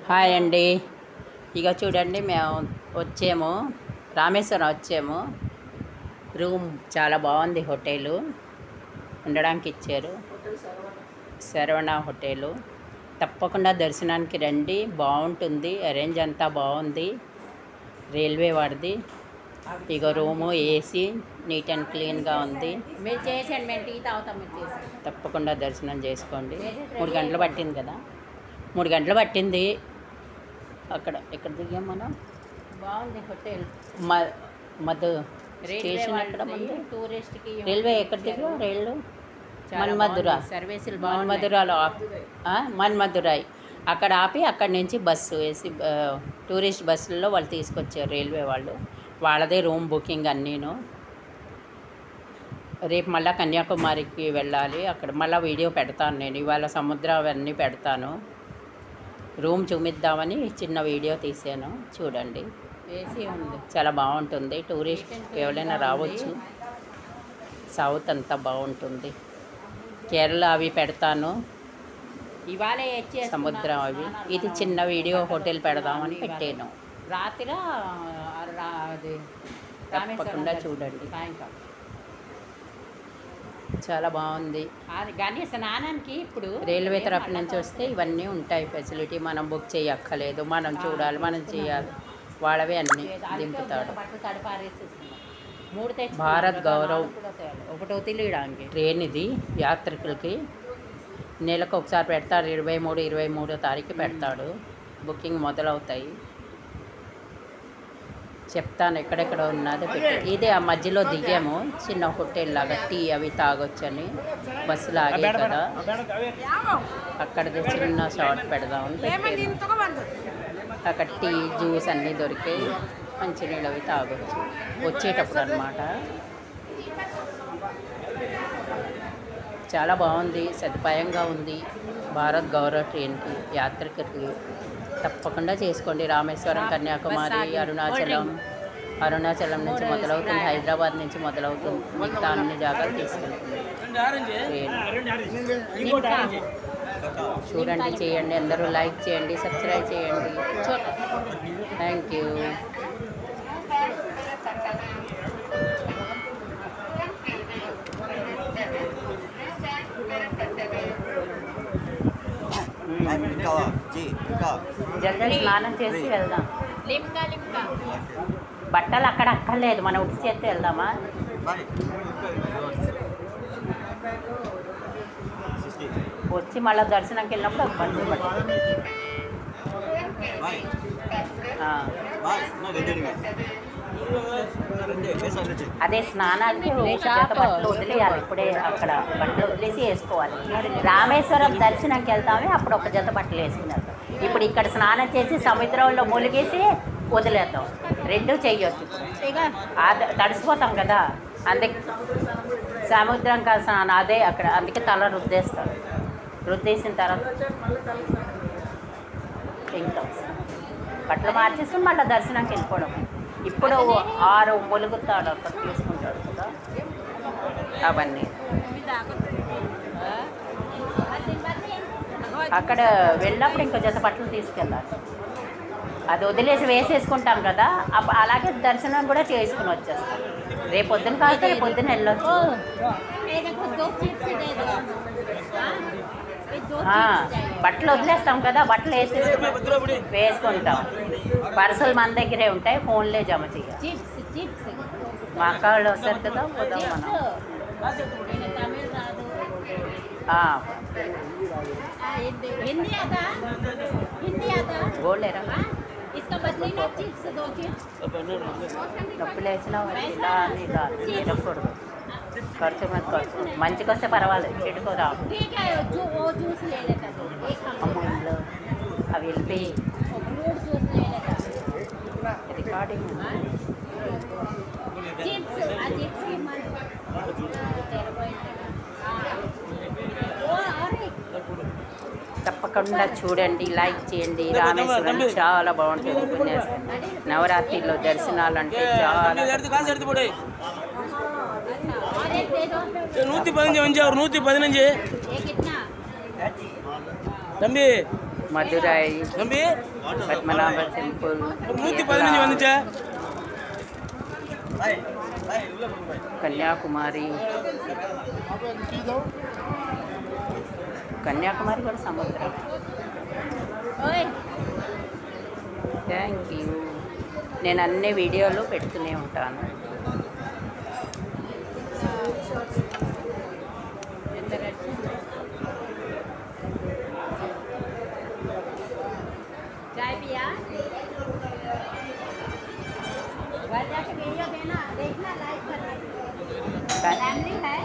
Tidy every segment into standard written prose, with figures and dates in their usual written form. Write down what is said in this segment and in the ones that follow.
Hi అండి. ఇక చూడండి మేము వచ్చాము, రామేశ్వరం వచ్చాము. రూమ్ చాలా బాగుంది. హోటలు ఉండడానికి ఇచ్చారు, శరవణ హోటలు. తప్పకుండా దర్శనానికి రండి, బాగుంటుంది. అరేంజ్ అంతా బాగుంది. రైల్వే వాడిది. ఇక రూము ఏసీ, నీట్ అండ్ క్లీన్గా ఉంది. మీరు చేసండి, మేము టీ తాగుతాం. మీరు చేసి తప్పకుండా దర్శనం చేసుకోండి. 3 గంటలు పట్టింది కదా, 3 గంటలు పట్టింది. అక్కడ ఎక్కడ దిగాం మనం? బాగుంది హోటల్. మధు స్టేషన్ ఎక్కడ ఉంది? టూరిస్ట్కి రైల్వే ఎక్కడ దిగా? రైలు మన్మధుర సర్వీసులు. మన్మధురాలో మన్మధురాయి అక్కడ ఆపి అక్కడి నుంచి బస్సు వేసి టూరిస్ట్ బస్సుల్లో వాళ్ళు తీసుకొచ్చారు, రైల్వే వాళ్ళు. వాళ్ళదే రూమ్ బుకింగ్ అన్నీను. రేపు మళ్ళీ కన్యాకుమారికి వెళ్ళాలి. అక్కడ మళ్ళీ వీడియో పెడతాను నేను. ఇవాళ సముద్రం అవన్నీ పెడతాను. రూమ్ చూపిద్దామని చిన్న వీడియో తీసాను, చూడండి. ఏసీ ఉంది, చాలా బాగుంటుంది. టూరిస్ట్ ఎవరైనా రావచ్చు. సౌత్ అంతా బాగుంటుంది. కేరళ అవి పెడతాను ఇవాళ. సముద్రం అవి. ఇది చిన్న వీడియో హోటల్ పెడదామని పెట్టాను. రాత్రి అది తప్పకుండా చూడండి. సాయంకాలం చాలా బాగుంది. కానీ స్నానానికి ఇప్పుడు రైల్వే తరఫు నుంచి వస్తే ఇవన్నీ ఉంటాయి ఫెసిలిటీ. మనం బుక్ చేయక్కర్లేదు, మనం చూడాలి, మనం చేయాలి. వాళ్ళవే అన్నీ దింపుతాడు. భారత్ గౌరవ్ ఒకటో తెలియడానికి ట్రైన్ ఇది. యాత్రికులకి నెలకు ఒకసారి పెడతాడు. 23 తారీఖు పెడతాడు. బుకింగ్ మొదలవుతాయి. చెప్తాను ఎక్కడెక్కడ ఉన్నది. ఇదే ఆ మధ్యలో దిగాము, చిన్న హోటల్ లాగా. టీ అవి తాగొచ్చని బస్సులు ఆగే కదా, అక్కడది చిన్న షార్ట్ పెడదామని పెట్టాను. అక్కడ టీ జ్యూస్ అన్నీ దొరికాయి. మంచినీళ్ళు అవి తాగొచ్చు వచ్చేటప్పుడు అన్నమాట. చాలా బాగుంది, సదుపాయంగా ఉంది. భారత్ గౌరవ్ ట్రైన్కి యాత్రికులకి తప్పకుండా చేసుకోండి. రామేశ్వరం, కన్యాకుమారి, అరుణాచలం నుంచి మొదలవుతుంది, హైదరాబాద్ నుంచి మొదలవుతుంది. మిగతా అన్ని జాగాలు తీసుకెళ్తుంది ట్రైన్. చూడండి, చేయండి. అందరూ లైక్ చేయండి, సబ్స్క్రైబ్ చేయండి. Thank you. జల్దీ స్నానం చేసి వెళ్దాం. బట్టలు అక్కడ అక్కర్లేదు, మనం ఉట్టి చేస్తే వెళ్దామా? వచ్చి మళ్ళీ దర్శనంకి వెళ్ళినప్పుడు అదే స్నానానికి బట్టలు వదిలేయాలి. ఇప్పుడే అక్కడ బట్టలు వదిలేసి వేసుకోవాలి. రామేశ్వరం దర్శనంకి వెళ్తామే, అప్పుడు ఒక జత బట్టలు వేసుకున్నారు. ఇప్పుడు ఇక్కడ స్నానం చేసి సముద్రంలో ములిగేసి వదిలేద్దాం. రెండు చెయ్యొచ్చు. తడిసిపోతాం కదా, అందుకే సముద్రం కాదు స్నానం. అదే అక్కడ, అందుకే తల రుద్దేస్తాడు. రుద్దేసిన తర్వాత ఇంకా బట్టలు మార్చేసుకుని మళ్ళీ దర్శనంకి వెళ్ళిపోవడం. ఇప్పుడు 6 ములుగుతాడు, అక్కడ తీసుకుంటాడు కదా అవన్నీ. అక్కడ వెళ్ళినప్పుడు ఇంకో జత బట్టలు తీసుకెళ్ళాలి. అది వదిలేసి వేసేసుకుంటాం కదా, అలాగే దర్శనం కూడా చేసుకుని వచ్చేస్తాం. రేపు పొద్దున కాస్తే రేపు పొద్దున వెళ్ళొచ్చు. బట్టలు వదిలేస్తాం కదా, బట్టలు వేసుకుంటాం. పర్సులు మన దగ్గరే ఉంటాయి, ఫోన్లే జమ చేయాలి. మా అక్క వాళ్ళు వస్తారు కదా, పోదాం మనం. బోలేరా నొప్పులు వేసినా ఇలా ఇలా తినకూడదు. ఖర్చు మీద ఖర్చు. మంచికి వస్తే పర్వాలేదు, చెడుకోరా. అమ్మో ఇంట్లో అవి వెళ్ళిపోయి రికార్డింగ్. తప్పకుండా చూడండి, లైక్ చేయండి. రామేశ్వరం చాలా బాగుంటుంది. నవరాత్రిలో దర్శనాలు అంటే చాలా. 115 தம்பி మధురై, పద్మనాభ టెంపుల్, కన్యాకుమారి. కన్యాకుమారి కూడా సముద్రం. Thank you. నేను అన్ని వీడియోలు పెడుతూనే ఉంటాను. चाय पिया घर जाके वीडियो देना, देखना, लाइक करना। फैमिली है,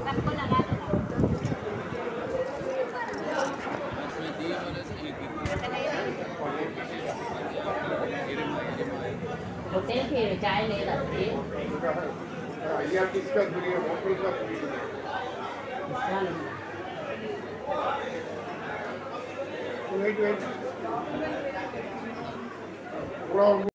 सबको लगा देना। होटल की चाय ले सकती है। Wait.